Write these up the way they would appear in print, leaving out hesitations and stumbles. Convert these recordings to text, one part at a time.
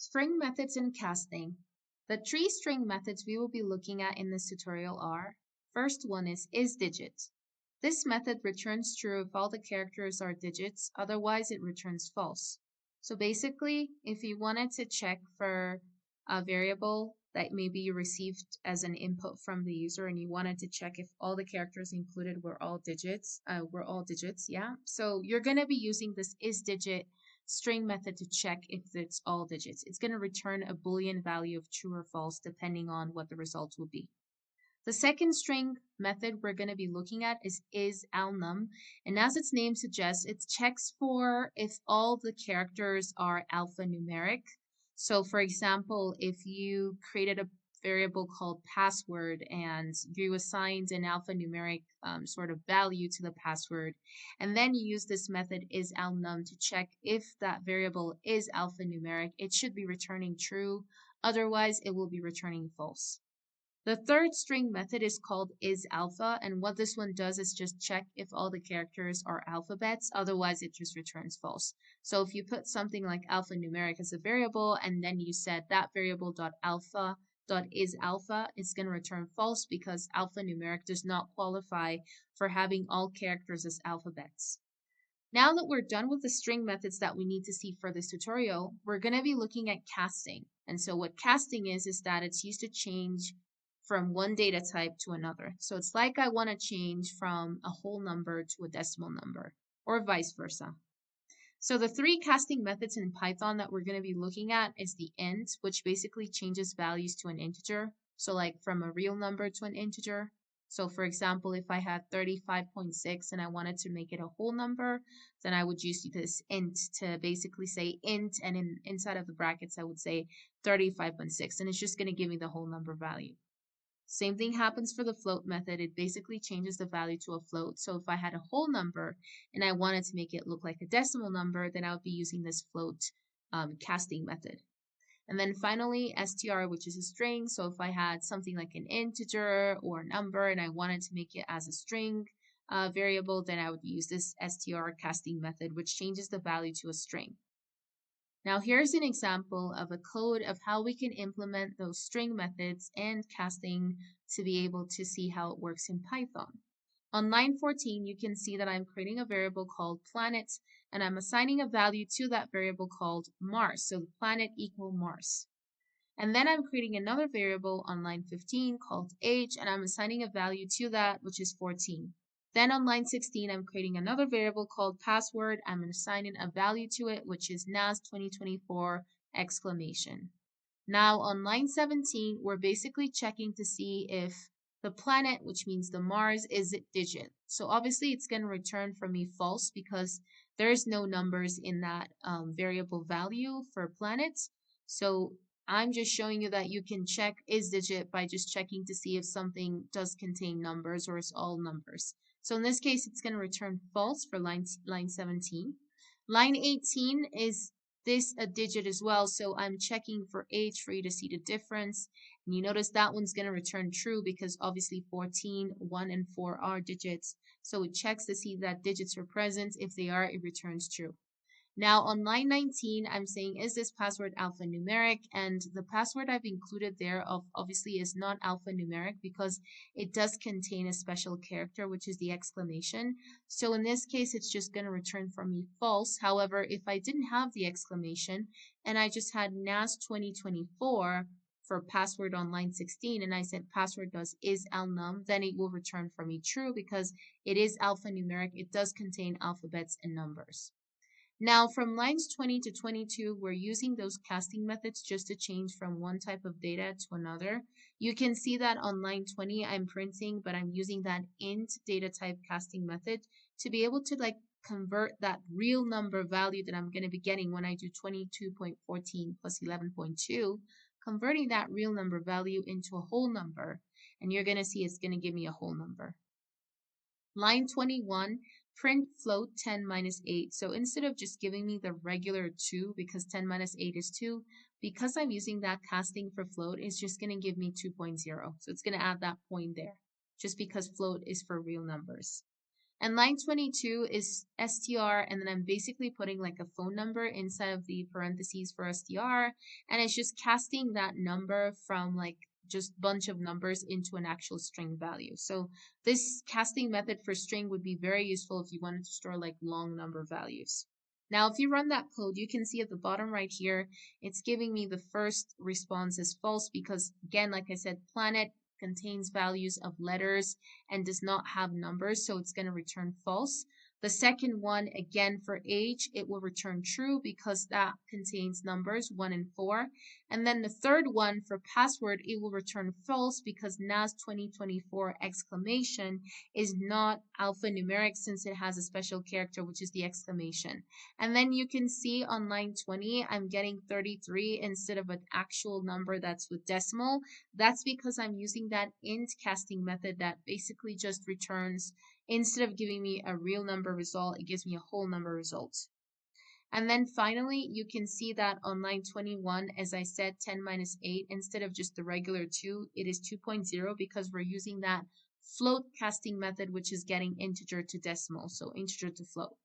String methods and casting. The three string methods we will be looking at in this tutorial are, first one is digit. This method returns true if all the characters are digits, otherwise it returns false. So basically, if you wanted to check for a variable that maybe you received as an input from the user and you wanted to check if all the characters included were all digits, yeah. So you're going to be using this isDigit string method to check if it's all digits. It's going to return a Boolean value of true or false depending on what the result will be. The second string method we're going to be looking at is isAlnum, and as its name suggests, it checks for if all the characters are alphanumeric. So for example, if you created a variable called password and you assigned an alphanumeric sort of value to the password, and then you use this method isAlnum to check if that variable is alphanumeric, it should be returning true, otherwise it will be returning false. The third string method is called isAlpha, and what this one does is just check if all the characters are alphabets, otherwise it just returns false. So if you put something like alphanumeric as a variable and then you said that variable.alpha.isAlpha, it's going to return false because alphanumeric does not qualify for having all characters as alphabets. Now that we're done with the string methods that we need to see for this tutorial, we're going to be looking at casting. And so what casting is that it's used to change from one data type to another. So it's like I want to change from a whole number to a decimal number, or vice versa. So the three casting methods in Python that we're going to be looking at is the int, which basically changes values to an integer. So like from a real number to an integer. So for example, if I had 35.6 and I wanted to make it a whole number, then I would use this int to basically say int, and inside of the brackets I would say 35.6, and it's just going to give me the whole number value. Same thing happens for the float method. It basically changes the value to a float. So if I had a whole number and I wanted to make it look like a decimal number, then I would be using this float casting method. And then finally, str, which is a string. So if I had something like an integer or a number and I wanted to make it as a string variable, then I would use this str casting method, which changes the value to a string. Now here's an example of a code of how we can implement those string methods and casting to be able to see how it works in Python. On line 14, you can see that I'm creating a variable called planet, and I'm assigning a value to that variable called Mars, so the planet equal Mars. And then I'm creating another variable on line 15 called age, and I'm assigning a value to that, which is 14. Then on line 16, I'm creating another variable called password. I'm assigning a value to it, which is NAS 2024 exclamation. Now on line 17, we're basically checking to see if the planet, which means the Mars, is a digit. So obviously it's going to return for me false because there's no numbers in that variable value for planet. So I'm just showing you that you can check isDigit by just checking to see if something does contain numbers or is all numbers. So in this case, it's going to return false for line 17. Line 18 is this a digit as well, so I'm checking for age for you to see the difference. And you notice that one's going to return true because obviously 14, 1, and 4 are digits. So it checks to see that digits are present. If they are, it returns true. Now on line 19, I'm saying, is this password alphanumeric? And the password I've included there obviously is not alphanumeric because it does contain a special character, which is the exclamation. So in this case, it's just going to return for me false. However, if I didn't have the exclamation and I just had NAS 2024 for password on line 16 and I said password does isAlnum, then it will return for me true because it is alphanumeric. It does contain alphabets and numbers. Now from lines 20 to 22, we're using those casting methods just to change from one type of data to another. You can see that on line 20, I'm printing, but I'm using that int data type casting method to be able to convert that real number value that I'm going to be getting when I do 22.14 plus 11.2, converting that real number value into a whole number. And you're going to see it's going to give me a whole number. Line 21, print float 10 minus 8. So instead of just giving me the regular 2, because 10 minus 8 is 2, because I'm using that casting for float, it's just going to give me 2.0. So it's going to add that point there, just because float is for real numbers. And line 22 is str, and then I'm basically putting like a phone number inside of the parentheses for str, and it's just casting that number from like just bunch of numbers into an actual string value. So this casting method for string would be very useful if you wanted to store like long number values. Now, if you run that code, you can see at the bottom right here, it's giving me the first response is false because, again, like I said, planet contains values of letters and does not have numbers, so it's going to return false. The second one, again, for age, it will return true because that contains numbers 1 and 4. And then the third one for password, it will return false because NAS 2024 exclamation is not alphanumeric since it has a special character, which is the exclamation. And then you can see on line 20, I'm getting 33 instead of an actual number that's with decimal. That's because I'm using that int casting method that basically just returns, instead of giving me a real number result, it gives me a whole number result. And then finally, you can see that on line 21, as I said, 10 minus 8, instead of just the regular 2, it is 2.0 because we're using that float casting method, which is getting integer to decimal, so integer to float.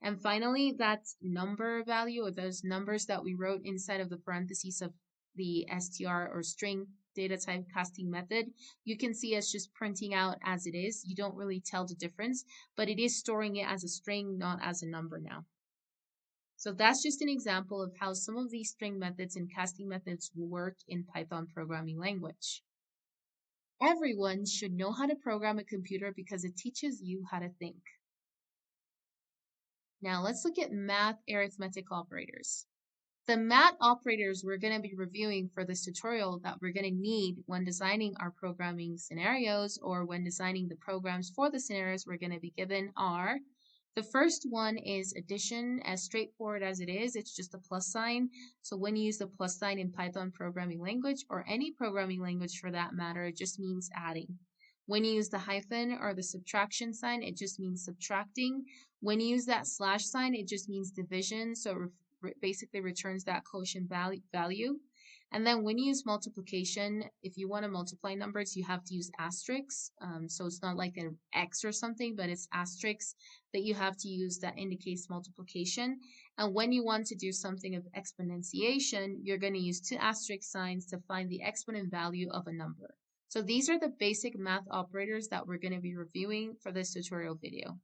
And finally, that number value, or those numbers that we wrote inside of the parentheses of the str or string data type casting method, you can see it's just printing out as it is. You don't really tell the difference, but it is storing it as a string, not as a number now. So that's just an example of how some of these string methods and casting methods work in Python programming language. Everyone should know how to program a computer because it teaches you how to think. Now let's look at math arithmetic operators. The math operators we're going to be reviewing for this tutorial that we're going to need when designing our programming scenarios or when designing the programs for the scenarios we're going to be given are: the first one is addition, as straightforward as it is. It's just a plus sign. So when you use the plus sign in Python programming language or any programming language for that matter, it just means adding. When you use the hyphen or the subtraction sign, it just means subtracting. When you use that slash sign, it just means division. So it basically returns that quotient value. And then when you use multiplication, if you want to multiply numbers, you have to use asterisks. So it's not like an X or something, but it's asterisks that you have to use that indicates multiplication. And when you want to do something of exponentiation, you're going to use two asterisk signs to find the exponent value of a number. So these are the basic math operators that we're going to be reviewing for this tutorial video.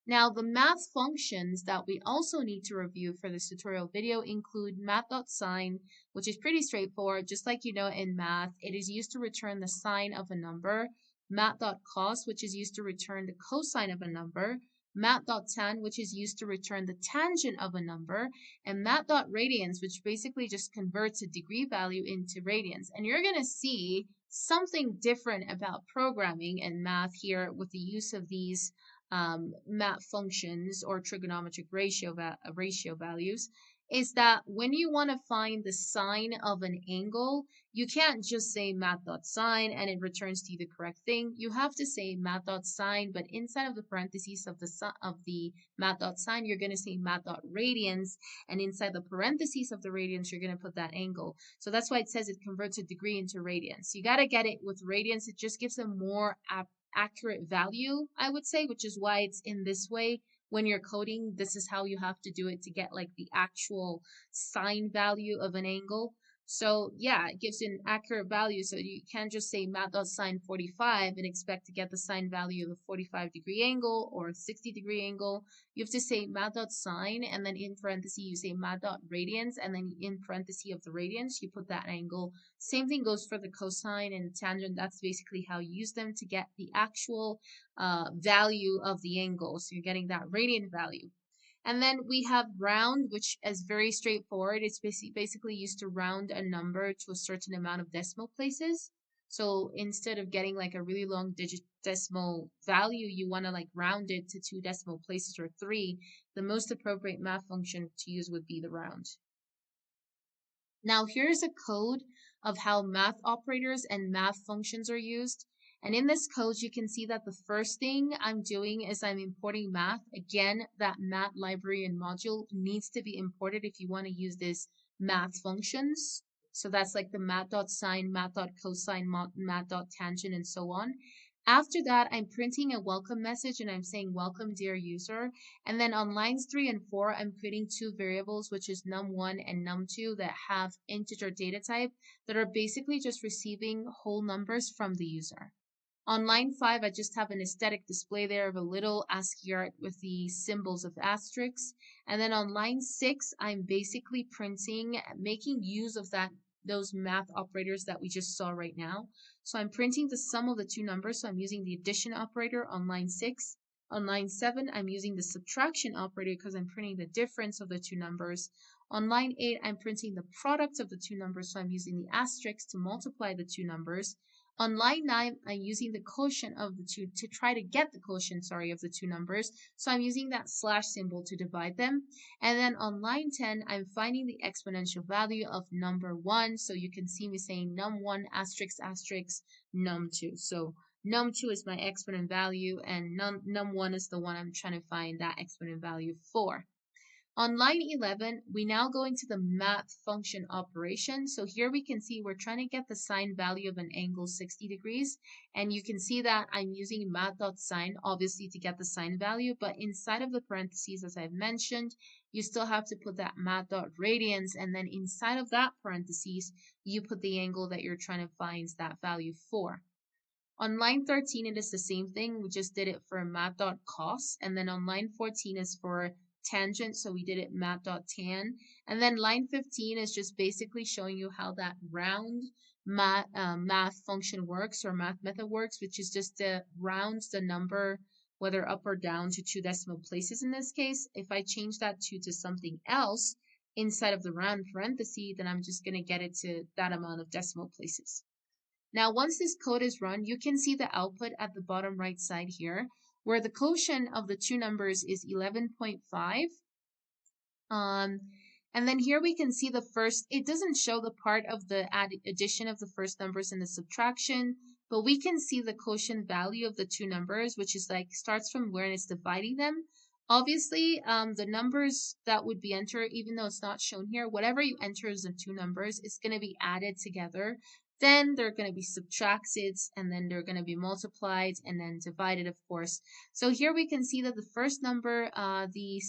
Now, the math functions that we also need to review for this tutorial video include math.sign, which is pretty straightforward. Just like you know in math, it is used to return the sign of a number. Math.cos, which is used to return the cosine of a number. Math.tan, which is used to return the tangent of a number. And math.radians, which basically just converts a degree value into radians. And you're going to see something different about programming and math here with the use of these math functions or trigonometric ratio values, is that when you want to find the sine of an angle, you can't just say math.sine and it returns to you the correct thing. You have to say math.sine, but inside of the parentheses of the math.sine, you're going to say math.radians, and inside the parentheses of the radians, you're going to put that angle. So that's why it says it converts a degree into radians. You got to get it with radians. It just gives a more accurate value, I would say, which is why it's in this way. When you're coding, this is how you have to do it to get like the actual sine value of an angle. So yeah, it gives you an accurate value. So you can't just say math.sine 45 and expect to get the sine value of a 45-degree angle or a 60-degree angle. You have to say math.sine, and then in parentheses you say math.radians, and then in parentheses of the radians you put that angle. Same thing goes for the cosine and tangent. That's basically how you use them to get the actual value of the angle. So you're getting that radian value. And then we have round, which is very straightforward. It's basically used to round a number to a certain amount of decimal places. So instead of getting like a really long digit decimal value, you want to like round it to 2 decimal places or 3. The most appropriate math function to use would be the round. Now here's a code of how math operators and math functions are used. And in this code, you can see that the first thing I'm doing is I'm importing math. Again, that math library and module needs to be imported if you want to use this math functions. So that's like the math.sine, math.cosine, math.tangent, and so on. After that, I'm printing a welcome message and I'm saying, welcome, dear user. And then on lines 3 and 4, I'm creating two variables, which is num1 and num2 that have integer data type that are basically just receiving whole numbers from the user. On line 5, I just have an aesthetic display there of a little ASCII art with the symbols of asterisks. And then on line 6, I'm basically printing, making use of those math operators that we just saw right now. So I'm printing the sum of the two numbers. So I'm using the addition operator on line 6. On line 7, I'm using the subtraction operator because I'm printing the difference of the two numbers. On line 8, I'm printing the product of the two numbers. So I'm using the asterisk to multiply the two numbers. On line 9, I'm using the quotient of the two to try to get the quotient, of the two numbers. So I'm using that slash symbol to divide them. And then on line 10, I'm finding the exponential value of number 1. So you can see me saying num1 asterisk asterisk num2. So num2 is my exponent value and num1 is the one I'm trying to find that exponent value for. On line 11, we now go into the math function operation. So here we can see we're trying to get the sine value of an angle 60 degrees. And you can see that I'm using math.sine, obviously, to get the sine value. But inside of the parentheses, as I've mentioned, you still have to put that math.radians. And then inside of that parentheses, you put the angle that you're trying to find that value for. On line 13, it is the same thing. We just did it for math.cos. And then on line 14 is for tangent, so we did it math.tan. And then line 15 is just basically showing you how that round math function works, or math method works, which is just to round the number, whether up or down, to 2 decimal places in this case. If I change that to something else inside of the round parenthesis, then I'm just going to get it to that amount of decimal places. Now, once this code is run, you can see the output at the bottom right side here, where the quotient of the two numbers is 11.5. And then here we can see the first, it doesn't show the part of the addition of the first numbers and the subtraction, but we can see the quotient value of the two numbers, which is starts from where it's dividing them. Obviously, the numbers that would be entered, even though it's not shown here, whatever you enter as the two numbers is going to be added together. Then they're going to be subtracted, and then they're going to be multiplied and then divided, of course. So here we can see that the first number, the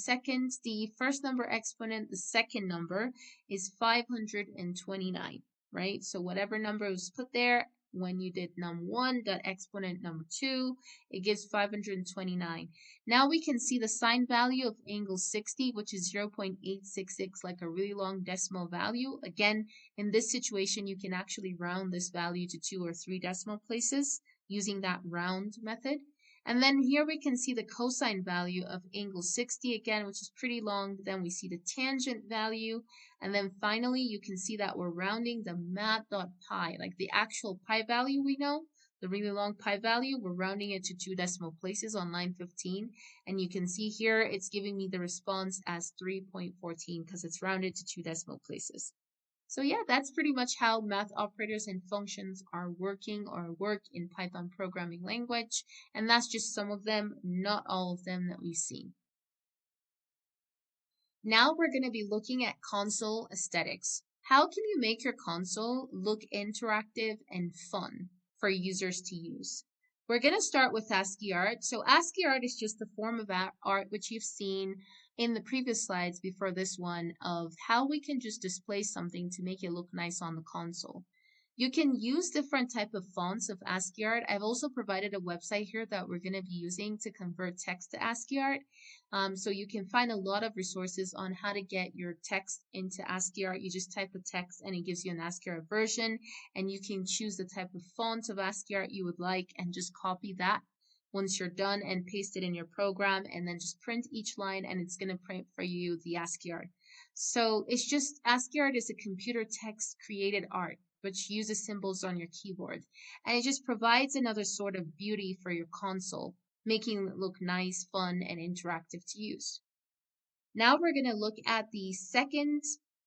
first number exponent, the second number is 529, right? So whatever number was put there, when you did num1 dot exponent num2, it gives 529. Now we can see the sine value of angle 60, which is 0.866, like a really long decimal value. Again, in this situation, you can actually round this value to 2 or 3 decimal places using that round method. And then here we can see the cosine value of angle 60 again, which is pretty long. Then we see the tangent value. And then finally, you can see that we're rounding the math.pi, like the actual pi value we know, the really long pi value, we're rounding it to 2 decimal places on line 15. And you can see here, it's giving me the response as 3.14 because it's rounded to 2 decimal places. So yeah, that's pretty much how math operators and functions are working or work in Python programming language. And that's just some of them, not all of them that we've seen. Now we're going to be looking at console aesthetics. How can you make your console look interactive and fun for users to use? We're going to start with ASCII art. So ASCII art is just the form of art which you've seen in the previous slides before this one of how we can just display something to make it look nice on the console. You can use different type of fonts of ASCII art. I've also provided a website here that we're going to be using to convert text to ASCII art. So you can find a lot of resources on how to get your text into ASCII art. You just type a text and it gives you an ASCII art version, and you can choose the type of font of ASCII art you would like and just copy that once you're done and paste it in your program, and then just print each line and it's going to print for you the ASCII art. So it's just ASCII art is a computer text created art which uses symbols on your keyboard, and it just provides another sort of beauty for your console, making it look nice, fun, and interactive to use. Now we're going to look at the second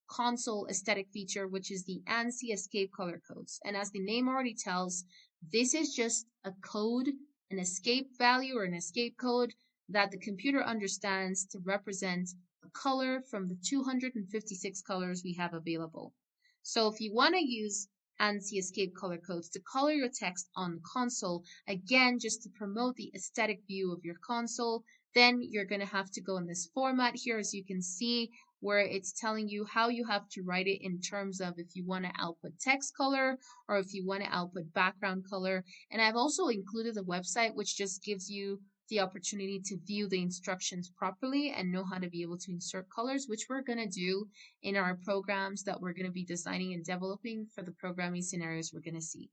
console aesthetic feature, which is the ANSI escape color codes. And as the name already tells, this is just a code, an escape value or an escape code that the computer understands to represent a color from the 256 colors we have available. So if you want to use ANSI escape color codes to color your text on the console. Again, just to promote the aesthetic view of your console. Then you're going to have to go in this format here, as you can see, where it's telling you how you have to write it in terms of if you want to output text color or if you want to output background color. And I've also included a website which just gives you the opportunity to view the instructions properly and know how to be able to insert colors, which we're going to do in our programs that we're going to be designing and developing for the programming scenarios we're going to see.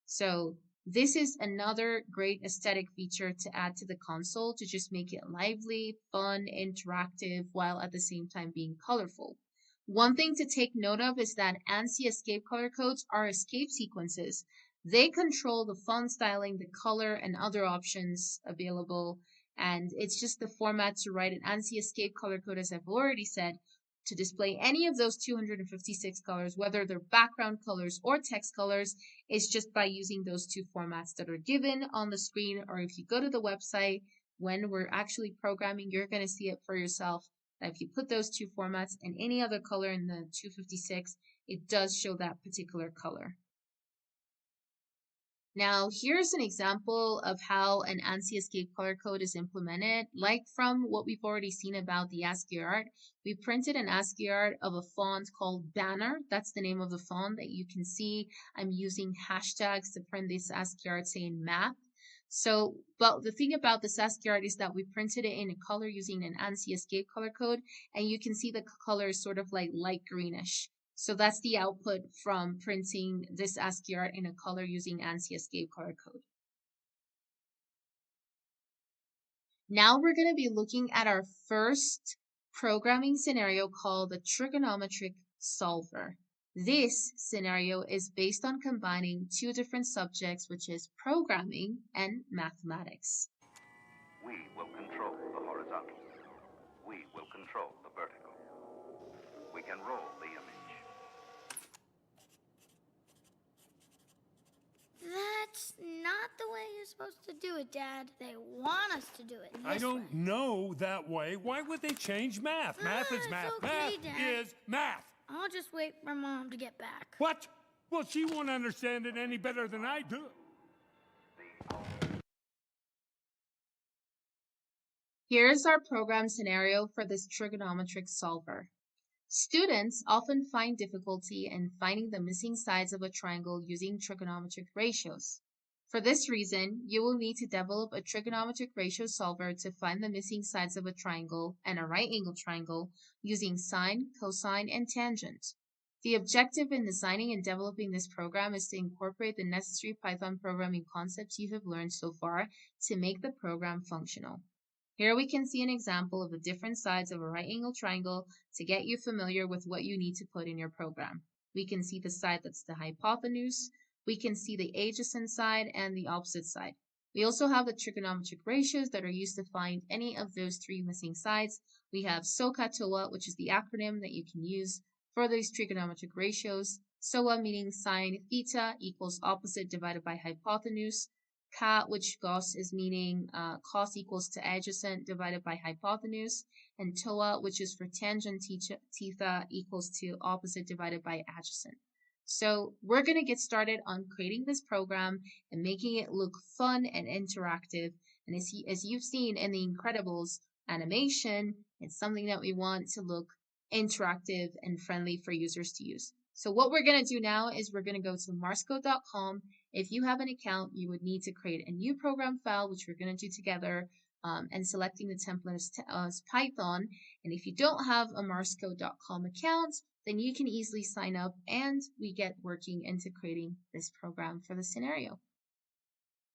So this is another great aesthetic feature to add to the console to just make it lively, fun, interactive, while at the same time being colorful. One thing to take note of is that ANSI escape color codes are escape sequences. They control the font styling, the color, and other options available. And it's just the format to write an ANSI escape color code, as I've already said, to display any of those 256 colors, whether they're background colors or text colors, is just by using those two formats that are given on the screen. Or if you go to the website, when we're actually programming, you're going to see it for yourself. That if you put those two formats and any other color in the 256, it does show that particular color. Now, here's an example of how an ANSI escape color code is implemented. Like from what we've already seen about the ASCII art, we printed an ASCII art of a font called Banner. That's the name of the font that you can see. I'm using hashtags to print this ASCII art saying math. So, but the thing about this ASCII art is that we printed it in a color using an ANSI escape color code, and you can see the color is sort of like light greenish. So that's the output from printing this ASCII art in a color using ANSI escape color code. Now we're going to be looking at our first programming scenario called the trigonometric solver. This scenario is based on combining two different subjects, which is programming and mathematics. We will control the horizontal. We will control the vertical. We can roll the image. That's not the way you're supposed to do it, Dad. They want us to do it this I don't know that way. Why would they change math? Math is math. okay, Math Dad. is math. I'll just wait for Mom to get back. What? Well, she won't understand it any better than I do. Here's our program scenario for this trigonometric solver. Students often find difficulty in finding the missing sides of a triangle using trigonometric ratios. For this reason, you will need to develop a trigonometric ratio solver to find the missing sides of a triangle and a right angle triangle using sine, cosine, and tangent. The objective in designing and developing this program is to incorporate the necessary Python programming concepts you have learned so far to make the program functional. Here we can see an example of the different sides of a right angle triangle to get you familiar with what you need to put in your program. We can see the side that's the hypotenuse, we can see the adjacent side and the opposite side. We also have the trigonometric ratios that are used to find any of those three missing sides. We have SOHCAHTOA, which is the acronym that you can use for these trigonometric ratios. SOA meaning sine theta equals opposite divided by hypotenuse. Ka, which cos is meaning cos equals to adjacent divided by hypotenuse, and toa, which is for tangent theta equals to opposite divided by adjacent. So we're going to get started on creating this program and making it look fun and interactive. And as you've seen in the Incredibles animation, it's something that we want to look interactive and friendly for users to use. So what we're going to do now is we're going to go to MarsCode.com. If you have an account, you would need to create a new program file, which we're going to do together, and selecting the template as Python. And if you don't have a MarsCode.com account, then you can easily sign up and we get working into creating this program for the scenario.